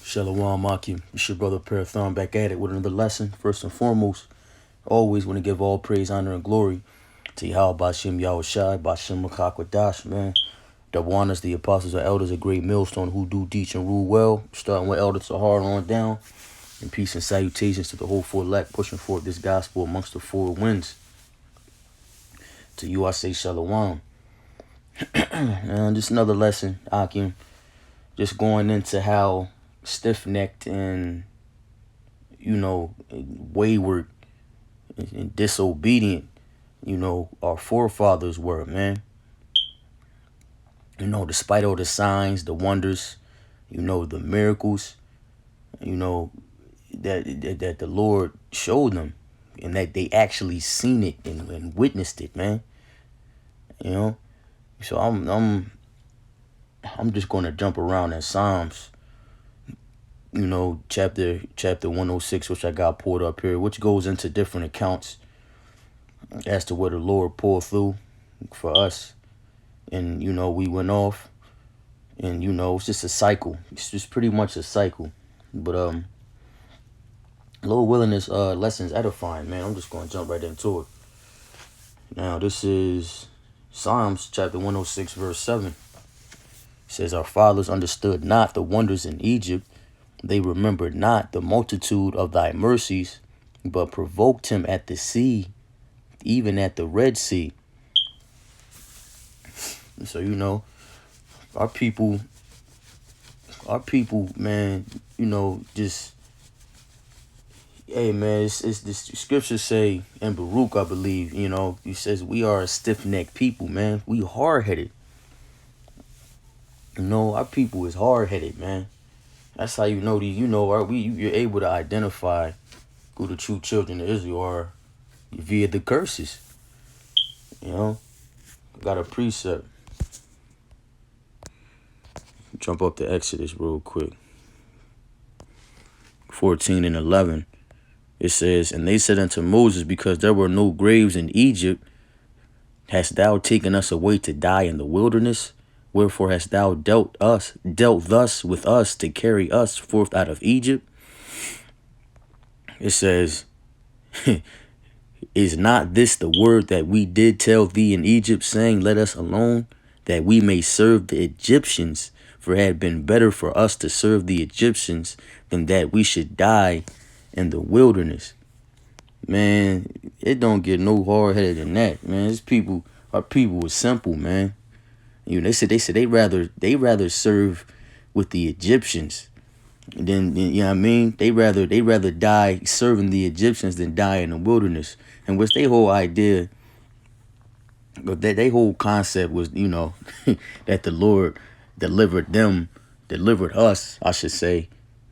Shalom Akim. It's your brother Parathon back at it with another lesson. First and foremost, always want to give all praise, honor, and glory to Yahweh Bashim Yahushai, Bashim Makakwadash, man. The Wanas, the apostles, the elders, a great millstone who do teach and rule well. Starting with Elder Sahar on down. And peace and salutations to the whole full elect pushing forth this gospel amongst the four winds. To you I say Shalom. And just another lesson, Akim. Just going into how stiff-necked and, wayward and disobedient, our forefathers were, man. Despite all the signs, the wonders, the miracles, that the Lord showed them, and that they actually seen it and witnessed it, man. So I'm just gonna jump around in Psalms, chapter 106, which I got pulled up here, which goes into different accounts as to what the Lord pulled through for us. And, we went off, and, it's just a cycle. It's just pretty much a cycle. But, Lord willing, this lesson's edifying, man. I'm just going to jump right into it. Now, this is Psalms chapter 106, verse 7. It says, our fathers understood not the wonders in Egypt. They remembered not the multitude of thy mercies, but provoked him at the sea, even at the Red Sea. So, our people, man, just, hey, man, it's this scriptures say in Baruch, I believe, he says we are a stiff-necked people, man. We hard-headed. Our people is hard-headed, man. That's how you're able to identify who the true children of Israel are via the curses. Got a precept. Jump up to Exodus real quick. 14 and 11. It says, and they said unto Moses, because there were no graves in Egypt, hast thou taken us away to die in the wilderness? Wherefore hast thou dealt thus with us to carry us forth out of Egypt? It says, is not this the word that we did tell thee in Egypt, saying, let us alone, that we may serve the Egyptians? For it had been better for us to serve the Egyptians than that we should die in the wilderness. Man, it don't get no hard-headed than that, man. Our people was simple, man. They said they rather serve with the Egyptians than They rather die serving the Egyptians than die in the wilderness. And which their whole idea, their whole concept was, that the Lord delivered us, I should say,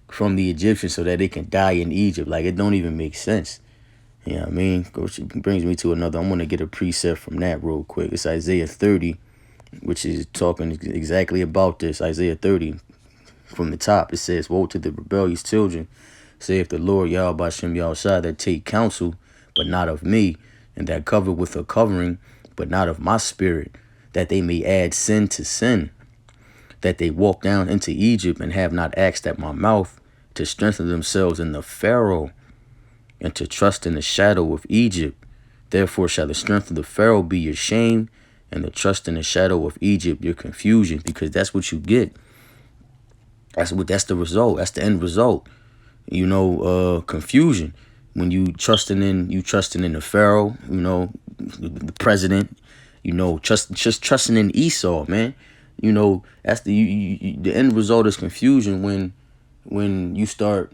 from the Egyptians so that they can die in Egypt. Like, it don't even make sense. Which brings me to another. I'm going to get a precept from that real quick. It's Isaiah 30, which is talking exactly about this. Isaiah 30, from the top, it says, woe to the rebellious children, saith the Lord Yahweh Bashim Yahushai, that take counsel, but not of me, and that cover with a covering, but not of my spirit, that they may add sin to sin, that they walk down into Egypt and have not asked at my mouth, to strengthen themselves in the Pharaoh, and to trust in the shadow of Egypt. Therefore shall the strength of the Pharaoh be your shame, and the trust in the shadow of Egypt your confusion, because that's what you get. That's the result. That's the end result. Confusion. When you trusting in the Pharaoh, the president, just trusting in Esau, man. That's the end result is confusion when you start,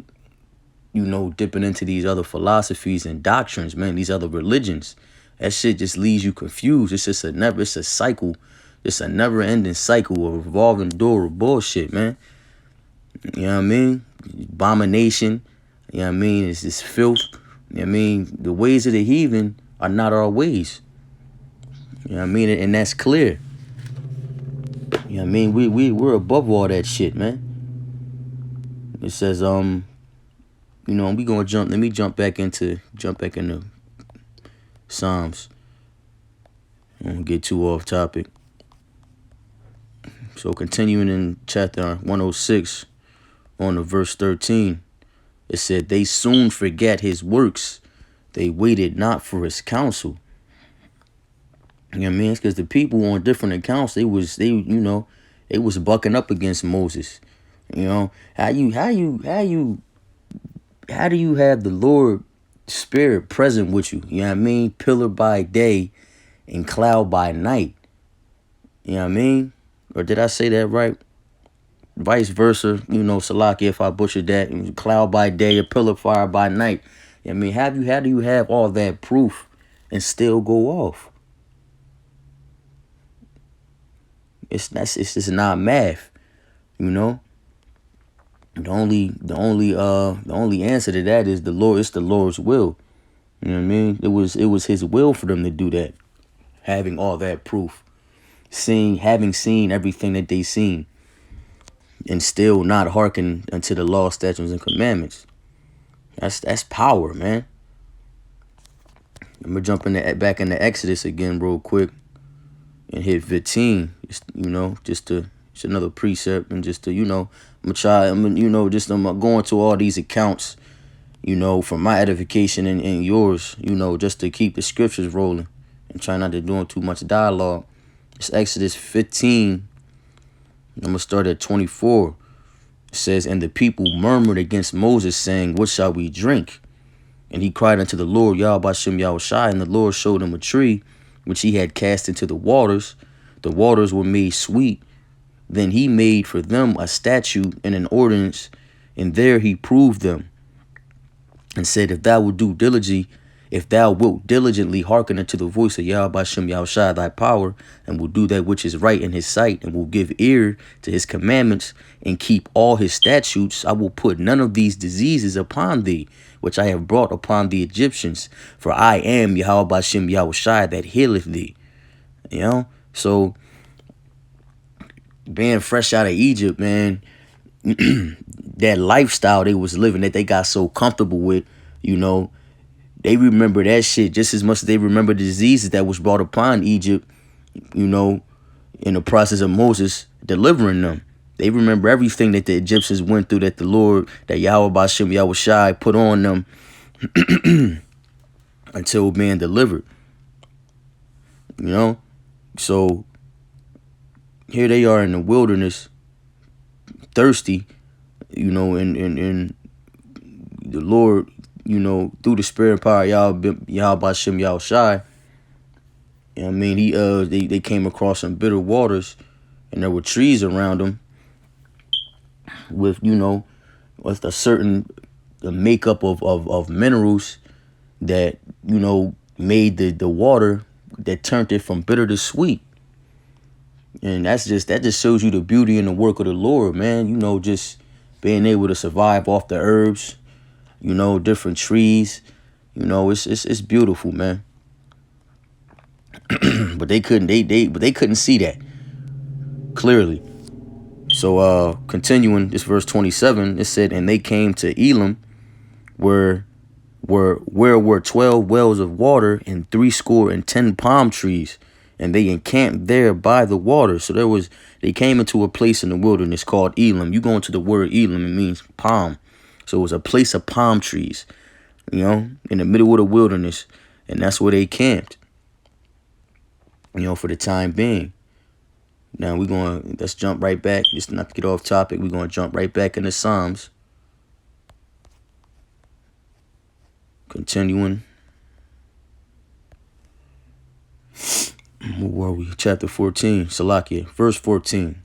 dipping into these other philosophies and doctrines, man, these other religions. That shit just leaves you confused. It's a cycle. It's a never ending cycle of revolving door of bullshit, man. Abomination. It's this filth. The ways of the heathen are not our ways. And that's clear. We're above all that shit, man. It says, we gonna jump. Let me jump back into Psalms. I don't get too off topic. So continuing in chapter 106, on the verse 13. It said, they soon forget his works. They waited not for his counsel. You know what I mean? It's because the people on different accounts, they was bucking up against Moses. You know, how do you have the Lord Spirit present with you? You know what I mean? Pillar by day and cloud by night. You know what I mean? Or did I say that right? Vice versa, Salaki, if I butchered that, cloud by day, a pillar of fire by night. I mean, how do you have all that proof and still go off? It's just not math, you know. The only answer to that is the Lord. It's the Lord's will. You know what I mean? It was His will for them to do that, having all that proof, having seen everything that they seen, and still not hearken unto the law, statutes, and commandments. That's power, man. I'm gonna jump back into Exodus again real quick and hit 15. It's another precept, and I'm going to all these accounts, for my edification and yours, just to keep the scriptures rolling and try not to do too much dialogue. It's Exodus 15. I'm gonna start at 24. It says, and the people murmured against Moses, saying, what shall we drink? And he cried unto the Lord, Yahweh Shai, and the Lord showed him a tree, which he had cast into the waters. The waters were made sweet. Then he made for them a statute and an ordinance, and there he proved them, and said, if thou wilt diligently hearken unto the voice of Yahweh Shai, thy power, and will do that which is right in his sight, and will give ear to his commandments, and keep all his statutes, I will put none of these diseases upon thee, which I have brought upon the Egyptians, for I am Yahweh Shai that healeth thee. So being fresh out of Egypt, man, that lifestyle they was living, that they got so comfortable with, they remember that shit just as much as they remember the diseases that was brought upon Egypt, in the process of Moses delivering them. They remember everything that the Egyptians went through, that the Lord, that Yahweh Shai put on them until being delivered. So here they are in the wilderness, thirsty, and the Lord, through the spirit and power of Yahweh Shai, they came across some bitter waters, and there were trees around them with a certain makeup of minerals that made the water that turned it from bitter to sweet. And that just shows you the beauty and the work of the Lord, man. Just being able to survive off the herbs, different trees. It's beautiful, man. But they couldn't see that clearly. So continuing this verse 27, it said, and they came to Elim, where were 12 wells of water and 70 palm trees, and they encamped there by the water. So they came into a place in the wilderness called Elim. You go into the word Elim, it means palm. So it was a place of palm trees, in the middle of the wilderness, and that's where they camped, for the time being. Now let's jump right back, just not to get off topic. We're going to jump right back into Psalms. Continuing. Where were we? Chapter 14, Salakia, verse 14.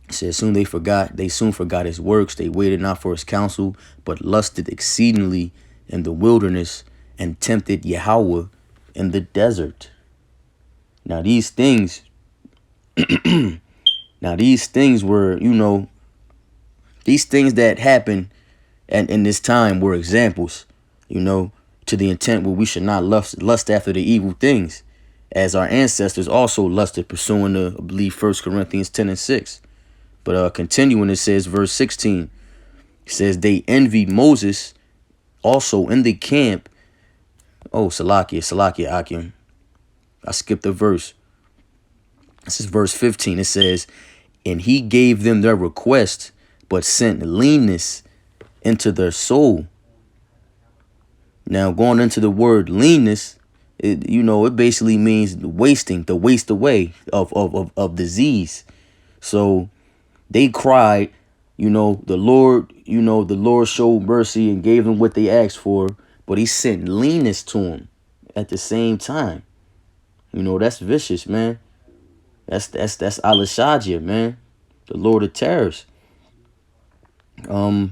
It says, they soon forgot his works. They waited not for his counsel, but lusted exceedingly in the wilderness and tempted Yahweh in the desert. Now these things were, these things that happened and in this time were examples, to the intent where we should not lust after the evil things, as our ancestors also lusted, pursuing I believe 1 Corinthians 10 and 6. But continuing, it says, verse 16, it says, they envied Moses also in the camp. Oh, Salakia, Akim. I skipped a verse. This is verse 15. It says, and he gave them their request, but sent leanness into their soul. Now, going into the word leanness, it basically means wasting, the waste away of disease. So they cried, the Lord showed mercy and gave them what they asked for, but he sent leanness to them at the same time. That's vicious, man. That's Alashadja, man. The Lord of Terrors. Let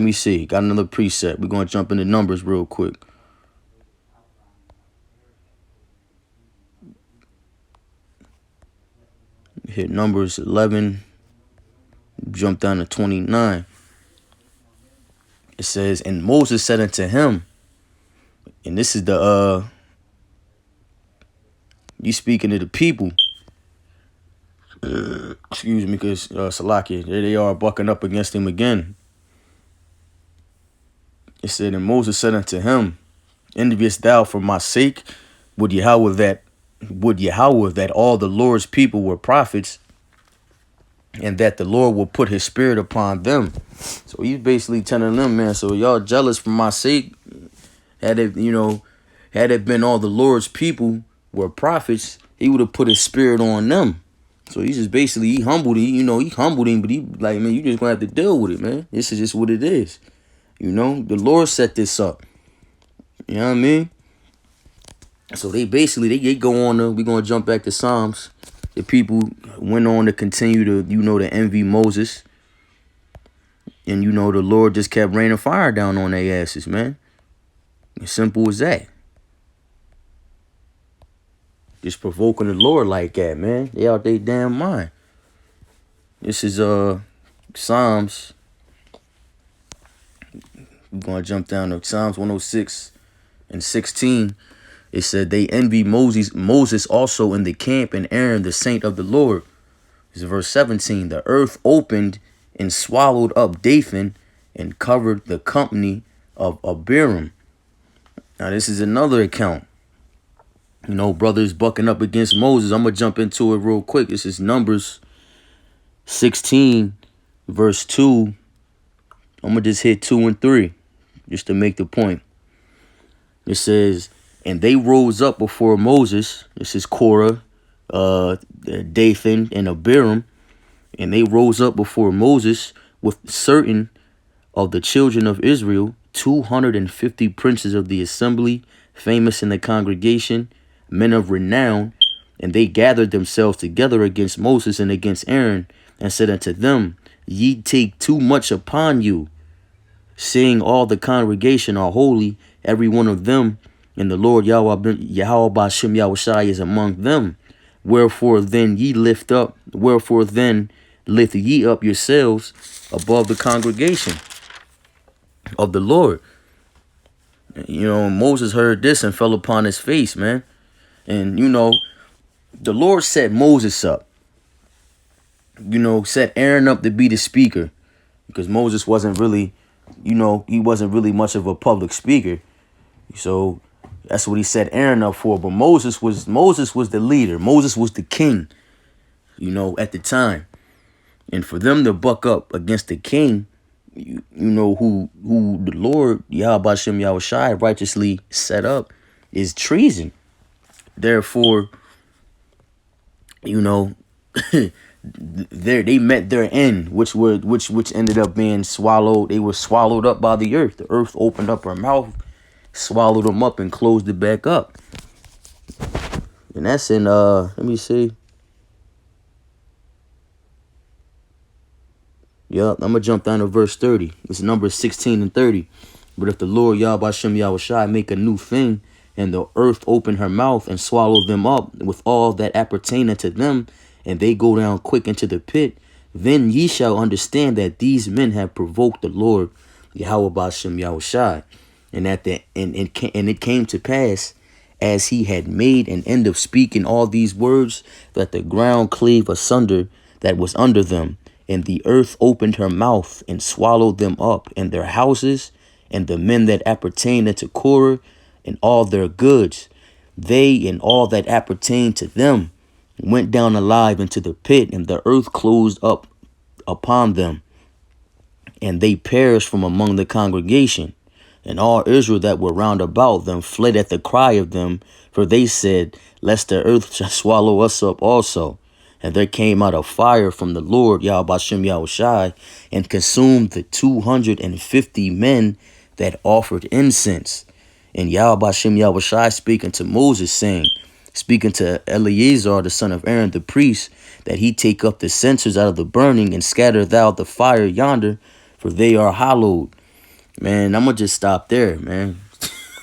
me see. Got another preset. We're gonna jump into numbers real quick. Hit Numbers 11. Jump down to 29. It says, and Moses said unto him, and this is the you speaking to the people. Excuse me, because Salakia, there they are bucking up against him again. It said, and Moses said unto him, envious thou for my sake? Would Yahweh that all the Lord's people were prophets, and that the Lord will put his spirit upon them. So he's basically telling them, man, so y'all jealous for my sake. Had it been all the Lord's people were prophets, he would have put his spirit on them. So he's just basically, he humbled him, but he like, man, you just gonna have to deal with it, man. This is just what it is. The Lord set this up. You know what I mean? So they basically, they go on, we're going to jump back to Psalms. The people went on to continue to, to envy Moses. And, the Lord just kept raining fire down on their asses, man. As simple as that. Just provoking the Lord like that, man. They out their damn mind. This is Psalms. We're going to jump down to Psalms 106 and 16. It said they envy Moses also in the camp, and Aaron, the saint of the Lord. This is verse 17. The earth opened and swallowed up Dathan and covered the company of Abiram. Now, this is another account. Brothers bucking up against Moses. I'm going to jump into it real quick. This is Numbers 16, verse 2. I'm going to just hit 2 and 3 just to make the point. It says, and they rose up before Moses. This is Korah, Dathan, and Abiram. And they rose up before Moses with certain of the children of Israel, 250 princes of the assembly, famous in the congregation, men of renown. And they gathered themselves together against Moses and against Aaron, and said unto them, ye take too much upon you, seeing all the congregation are holy, every one of them, and the Lord Yahweh Ba'ashem Yahushai is among them. Wherefore then lift ye up yourselves above the congregation of the Lord. Moses heard this and fell upon his face, man. And, the Lord set Moses up. Set Aaron up to be the speaker. Because Moses wasn't really, he wasn't really much of a public speaker. So that's what he set Aaron up for. But Moses was the leader. Moses was the king, at the time. And for them to buck up against the king, who the Lord, Yahweh Ba'ashem Yahushai, righteously set up, is treason. Therefore, they met their end, which ended up being swallowed. They were swallowed up by the earth. The earth opened up her mouth, swallowed them up, and closed it back up. And that's in let me see. Yup, I'm gonna jump down to verse 30. It's Numbers 16 and 30. But if the Lord Yahweh Shem Yahushai make a new thing, and the earth open her mouth and swallow them up with all that appertain unto them, and they go down quick into the pit, then ye shall understand that these men have provoked the Lord Yahweh Ba'ashem Yahushai. And it came to pass, as he had made an end of speaking all these words, that the ground clave asunder that was under them, and the earth opened her mouth and swallowed them up, and their houses, and the men that appertained unto Korah, and all their goods. They and all that appertained to them went down alive into the pit, and the earth closed up upon them, and they perished from among the congregation. And all Israel that were round about them fled at the cry of them, for they said, lest the earth shall swallow us up also. And there came out a fire from the Lord, Yahweh Shem Yahushai, and consumed the 250 men that offered incense. And Yahweh Shem Yahushai speaking to Moses, saying, speaking to Eleazar, the son of Aaron, the priest, that he take up the censers out of the burning, and scatter thou the fire yonder, for they are hallowed. Man, I'm going to just stop there, man.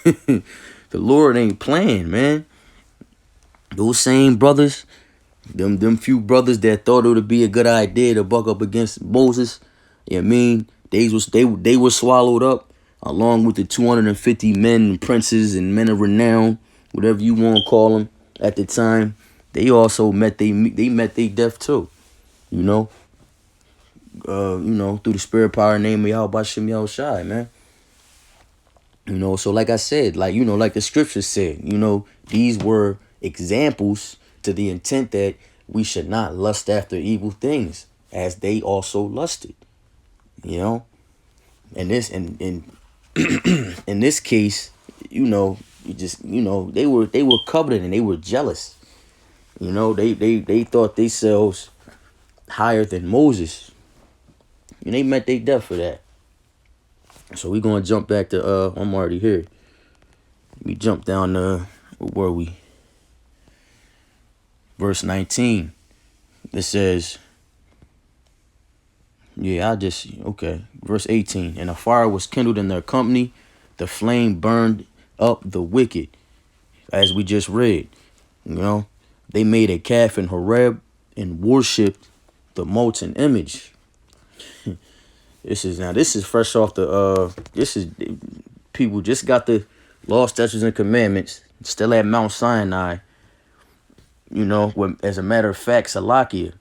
The Lord ain't playing, man. Those same brothers, them few brothers that thought it would be a good idea to buck up against Moses, you know what I mean? They were swallowed up along with the 250 men and princes and men of renown, whatever you want to call them at the time. They also met their death too, you know. Through the spirit power and name of Yahweh Shem Yahushai, man. So like I said, like the scripture said, these were examples to the intent that we should not lust after evil things as they also lusted, And this in this case, they were coveted and they were jealous. They thought themselves higher than Moses. And they met their death for that. So we're going to jump back to, I'm already here. We jump down to, where were we? Verse 19. It says, Verse 18. And a fire was kindled in their company. The flame burned up the wicked. As we just read. They made a calf in Horeb and worshipped the molten image. This is fresh off people just got the law, statutes, and commandments, still at Mount Sinai. As a matter of fact, Salakia,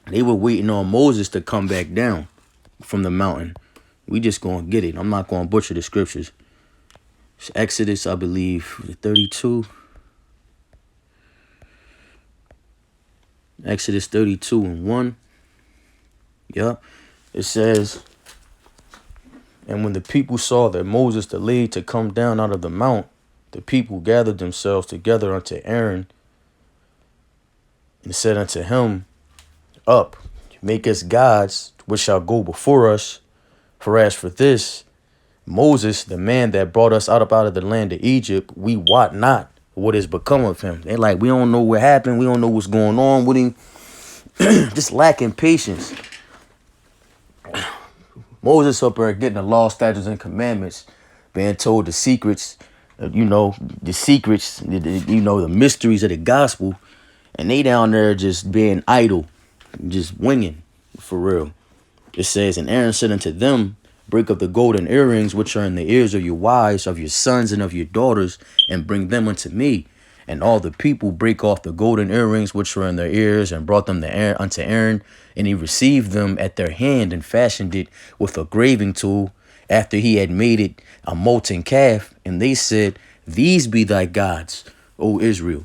they were waiting on Moses to come back down from the mountain. We just gonna get it. I'm not gonna butcher the scriptures. It's Exodus, I believe, 32. Exodus 32 and 1. Yep. It says, and when the people saw that Moses delayed to come down out of the mount, the people gathered themselves together unto Aaron and said unto him, up, make us gods which shall go before us. For as for this, Moses, the man that brought us out of the land of Egypt, we wot not what is become of him. They like, we don't know what happened. We don't know what's going on with him. Just lacking patience. Moses up there getting the law, statutes, and commandments, being told the secrets, the mysteries of the gospel, and they down there just being idle, just winging, for real. It says, and Aaron said unto them, break up the golden earrings which are in the ears of your wives, of your sons, and of your daughters, and bring them unto me. And all the people break off the golden earrings which were in their ears, and brought them unto Aaron. And he received them at their hand, and fashioned it with a graving tool, after he had made it a molten calf. And they said, these be thy gods, O Israel,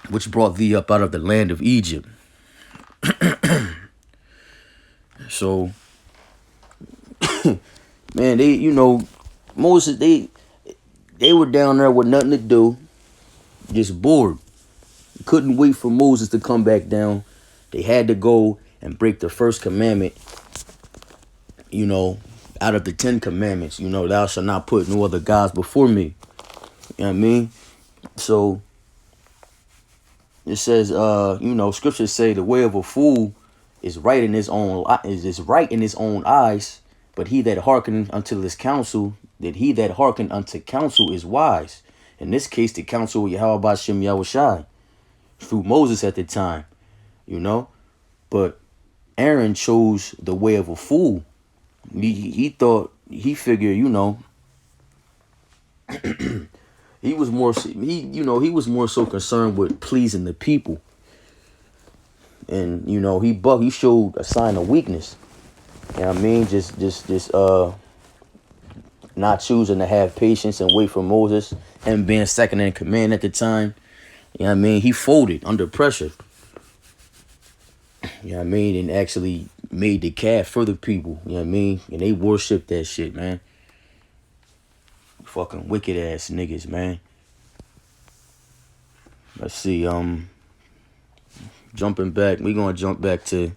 which brought thee up out of the land of Egypt. So, man, Moses, they were down there with nothing to do, just bored. Couldn't wait for Moses to come back down. They had to go and break the first commandment, out of the 10 commandments. Thou shalt not put no other gods before me. You know what I mean? So it says, scriptures say the way of a fool is right in his own eyes, but he that hearkeneth unto his counsel, is wise. In this case, the counsel of Yahweh Shem Yahushai through Moses at the time, But Aaron chose the way of a fool. He figured, he was more so concerned with pleasing the people. And, he showed a sign of weakness. You know what I mean? Just not choosing to have patience and wait for Moses, him being second in command at the time. You know what I mean? He folded under pressure. You know what I mean? And actually made the calf for the people. You know what I mean? And they worship that shit, man. Fucking wicked ass niggas, man. Let's see, jumping back, we gonna jump back to,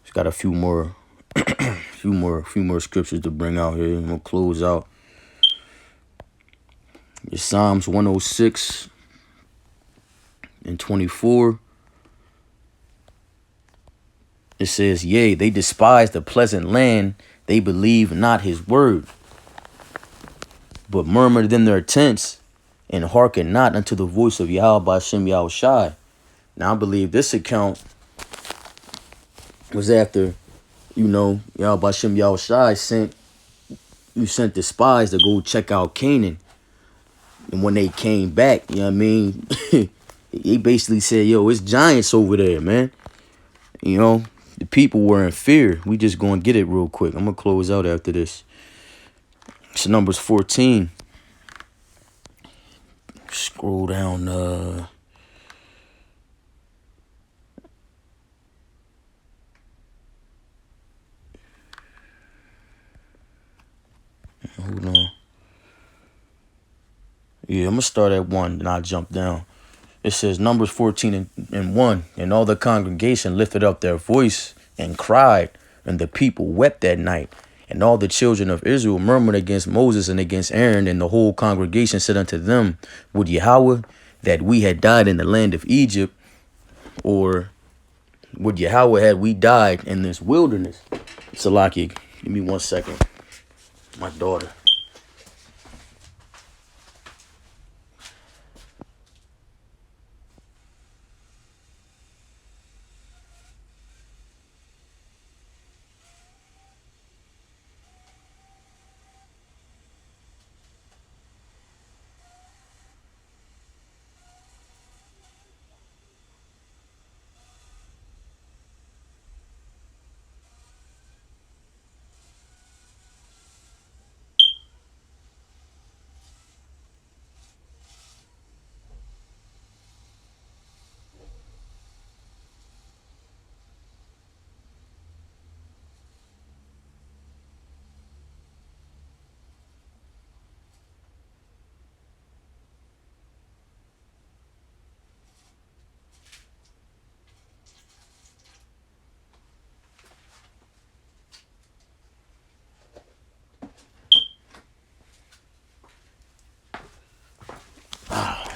it's got a few more few more scriptures to bring out here. I'm gonna close out. It's Psalms 106 and 24. It says, yea, they despise the pleasant land, they believe not his word, but murmured in their tents, and hearken not unto the voice of Yahweh Bashem Yahushai. Now I believe this account was after, Yahweh Bashem Yahushai sent the spies to go check out Canaan. And when they came back, you know what I mean? He basically said, yo, it's giants over there, man. The people were in fear. We just gonna get it real quick. I'm gonna close out after this. It's Numbers 14. Scroll down. Hold on. Yeah, I'm gonna start at 1, and I'll jump down. It says Numbers 14 and 1. And all the congregation lifted up their voice and cried, and the people wept that night. And all the children of Israel murmured against Moses and against Aaron, and the whole congregation said unto them, would Yahweh that we had died in the land of Egypt, or would Yahweh had we died in this wilderness? Salaki, give me 1 second. My daughter.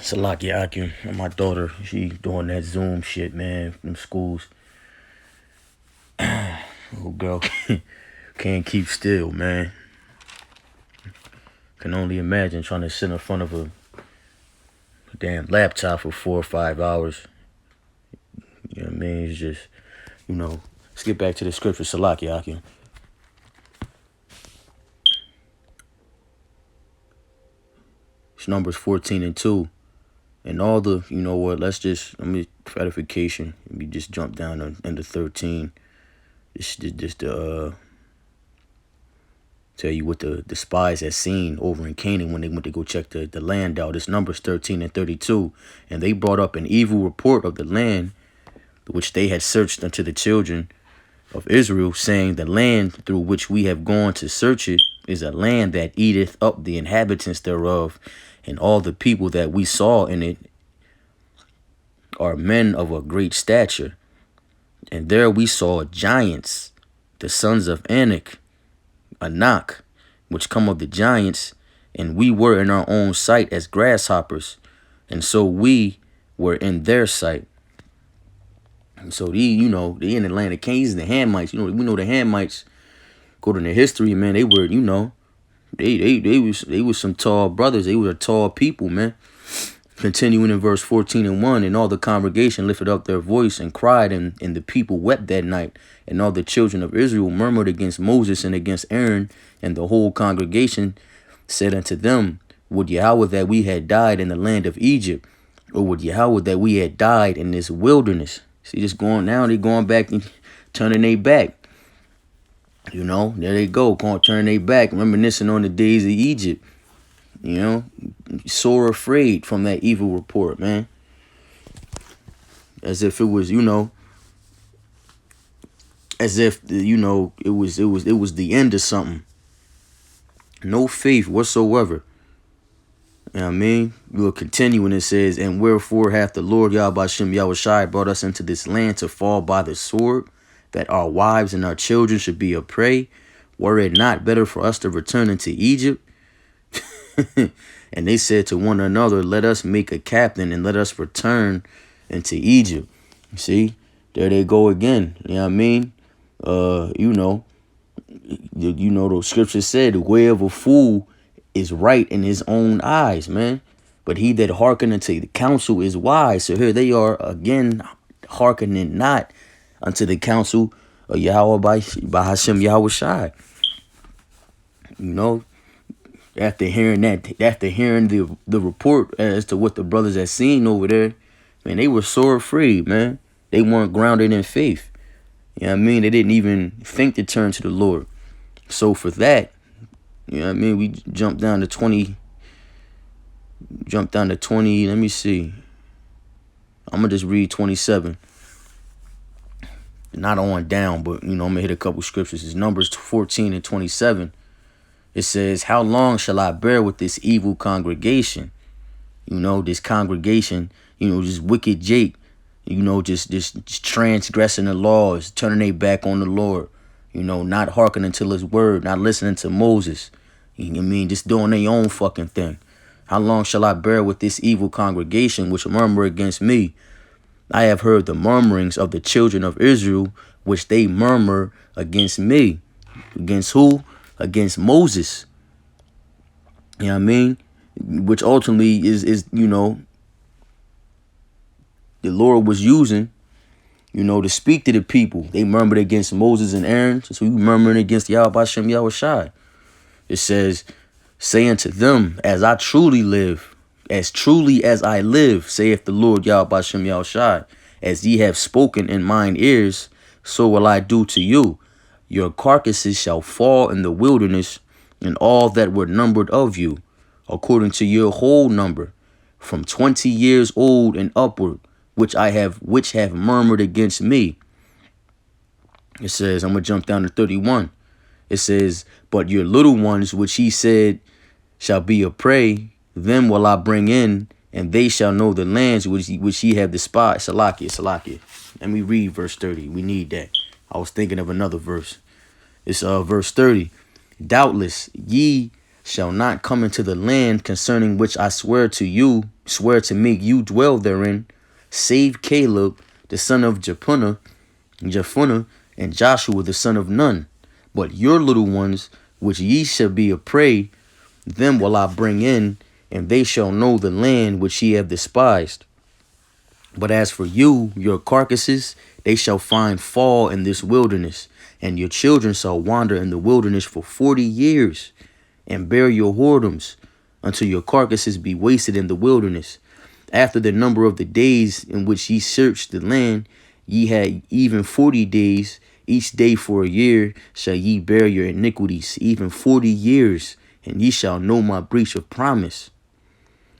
Salaki Akim, and my daughter, she doing that Zoom shit, man, from schools. Little girl can't keep still, man. Can only imagine trying to sit in front of a damn laptop for 4 or 5 hours. You know what I mean? It's just, let's get back to the scripture. Salaki Akim. It's Numbers 14 and 2. And all the, let me, gratification. Let me just jump down into 13. Just to tell you what the spies had seen over in Canaan when they went to go check the land out. It's Numbers 13 and 32. And they brought up an evil report of the land, which they had searched unto the children of Israel, saying, the land through which we have gone to search it is a land that eateth up the inhabitants thereof, and all the people that we saw in it are men of a great stature. And there we saw giants, the sons of Anak, which come of the giants, and we were in our own sight as grasshoppers, and so we were in their sight. And so they in the land of Canes and the Hamites. We know the Hamites, according to history, man, they were, they was some tall brothers. They were tall people, man. Continuing in verse 14 and 1, and all the congregation lifted up their voice and cried, and the people wept that night. And all the children of Israel murmured against Moses and against Aaron, and the whole congregation said unto them, would Yahweh that we had died in the land of Egypt, or would Yahweh that we had died in this wilderness? See, just going now, they going back and turning their back. There they go, turning their back, reminiscing on the days of Egypt. Sore afraid from that evil report, man. As if it was, as if it was the end of something. No faith whatsoever. You know what I mean? We'll continue when it says, and wherefore hath the Lord Yahbashim Yahushai brought us into this land to fall by the sword, that our wives and our children should be a prey? Were it not better for us to return into Egypt? And they said to one another, let us make a captain and let us return into Egypt. See, there they go again. You know what I mean? The scripture said the way of a fool is right in his own eyes, man. But he that hearkeneth unto the counsel is wise. So here they are again, hearkening not unto the counsel of Yahweh by Hashem Yahweh Shai. After hearing the report as to what the brothers had seen over there, man, they were sore afraid, man. They weren't grounded in faith. You know what I mean? They didn't even think to turn to the Lord. So for that, you know what I mean? We jumped down to 20. Let me see. I'm going to just read 27. Not on down, but, I'm going to hit a couple scriptures. It's Numbers 14 and 27. It says, how long shall I bear with this evil congregation? This congregation, just wicked Jake, just transgressing the laws, turning their back on the Lord, not hearkening to his word, not listening to Moses. You know what I mean? Just doing their own fucking thing. How long shall I bear with this evil congregation which murmur against me? I have heard the murmurings of the children of Israel, which they murmur against me. Against who? Against Moses. You know what I mean? Which ultimately is the Lord was using, to speak to the people. They murmured against Moses and Aaron. So we murmuring against Yahweh Shem Yahweh Shai. It says, say unto them, as I truly live, as truly as I live, saith the Lord Yahweh Shem Yahweh Shai, as ye have spoken in mine ears, so will I do to you. Your carcasses shall fall in the wilderness, and all that were numbered of you, according to your whole number, from 20 years old and upward, which have murmured against me. It says, I'm going to jump down to 31. It says, but your little ones, which he said shall be a prey, them will I bring in, and they shall know the lands which ye have despised. Salakia. Let me read verse 30. We need that. I was thinking of another verse. It's verse 30. Doubtless ye shall not come into the land concerning which I swear to make you dwell therein, save Caleb, the son of Jephunneh, and Joshua, the son of Nun. But your little ones, which ye shall be a prey, them will I bring in, and they shall know the land which ye have despised. But as for you, your carcasses, they shall find fall in this wilderness, and your children shall wander in the wilderness for 40 years, and bear your whoredoms, until your carcasses be wasted in the wilderness. After the number of the days in which ye searched the land, ye had even 40 days, each day for a year shall ye bear your iniquities, even 40 years, and ye shall know my breach of promise.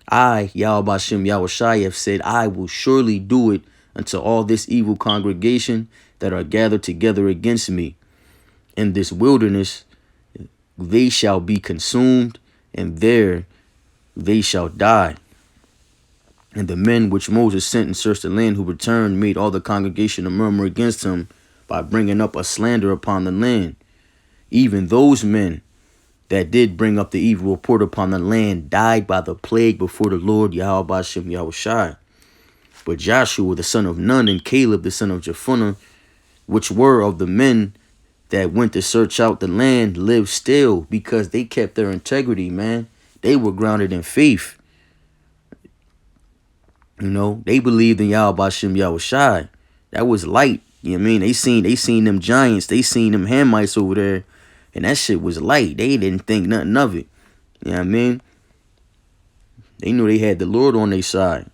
I, Yahweh Shem Yahweh Shai, have said, I will surely do it unto all this evil congregation that are gathered together against me. In this wilderness they shall be consumed, and there they shall die. And the men which Moses sent and searched the land, who returned, made all the congregation to murmur against him by bringing up a slander upon the land. Even those men that did bring up the evil report upon the land died by the plague before the Lord Yahweh Shem Yahweh Shai. But Joshua the son of Nun and Caleb the son of Jephunneh, which were of the men that went to search out the land, lived still, because they kept their integrity, man. They were grounded in faith. They believed in Yahweh Shem Yahweh Shai. That was light. You know what I mean? They seen them giants. They seen them Hamites over there. And that shit was light. They didn't think nothing of it. You know what I mean? They knew they had the Lord on their side.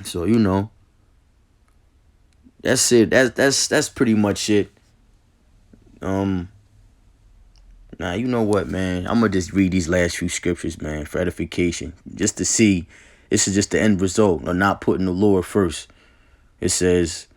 So, that's it. That's pretty much it. Now, you know what, man? I'm going to just read these last few scriptures, man, for edification. Just to see. This is just the end result of not putting the Lord first. It says,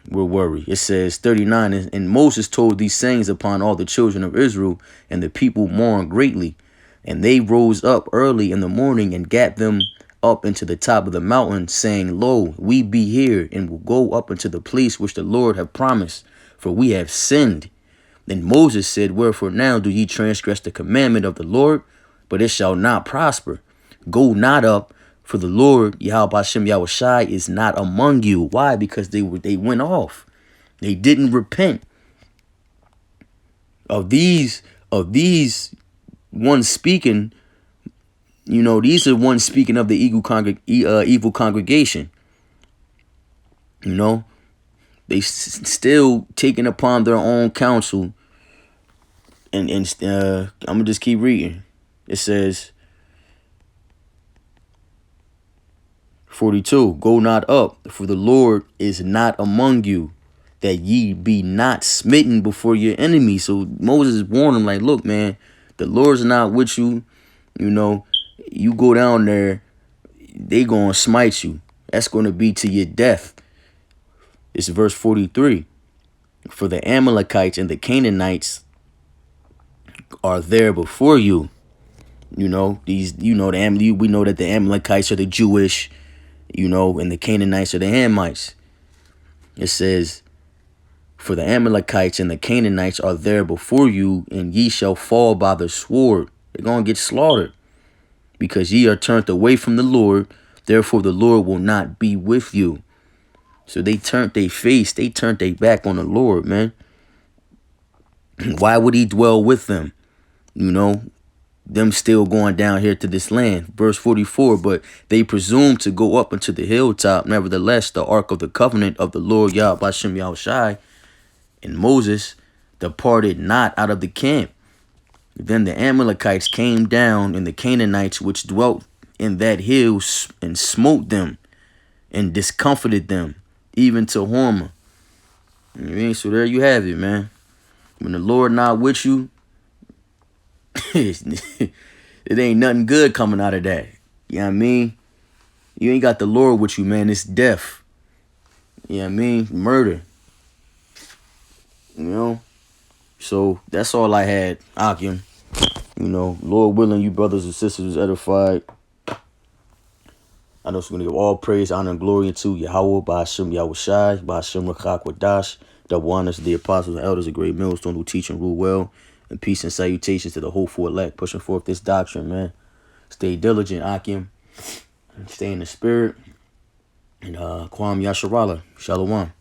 will worry. It says 39, and Moses told these sayings upon all the children of Israel, and the people mourned greatly. And they rose up early in the morning and gat them up into the top of the mountain, saying, Lo, we be here, and will go up into the place which the Lord hath promised, for we have sinned. Then Moses said, Wherefore now do ye transgress the commandment of the Lord? But it shall not prosper. Go not up, for the Lord, Yahweh Hashem Yahushai, is not among you. Why? Because they went off. They didn't repent. Of these ones speaking, these are ones speaking of the evil congregation. They still taking upon their own counsel. And I'm gonna just keep reading. It says 42, go not up, for the Lord is not among you, that ye be not smitten before your enemies. So Moses warned them, like, look, man, the Lord's not with you. You go down there, they gonna smite you. That's gonna be to your death. It's verse 43. For the Amalekites and the Canaanites are there before you. We know that the Amalekites are the Jewish, and the Canaanites are the Hamites. It says, for the Amalekites and the Canaanites are there before you, and ye shall fall by the sword. They're going to get slaughtered, because ye are turned away from the Lord. Therefore the Lord will not be with you. So they turned their face, they turned their back on the Lord, man. Why would he dwell with them? Them still going down here to this land. Verse 44, but they presumed to go up into the hilltop. Nevertheless, the ark of the covenant of the Lord Yahweh Hashem Yahushai and Moses departed not out of the camp. Then the Amalekites came down, and the Canaanites which dwelt in that hill, and smote them and discomfited them, even to Hormah. So there you have it, man. When the Lord not with you, it ain't nothing good coming out of that. You know what I mean? You ain't got the Lord with you, man. It's death. You know what I mean? Murder. So that's all I had, Akim. Lord willing, you brothers and sisters was edified. I know it's going to give all praise, honor, and glory unto Yahweh, by Hashem Yahushai, by Hashem Rakak Wadash, double honors to the apostles and elders of great millstone who teach and rule well, and peace and salutations to the hopeful elect, pushing forth this doctrine, man. Stay diligent, Akim. Stay in the spirit. And Kwam Yasharala. Shalom.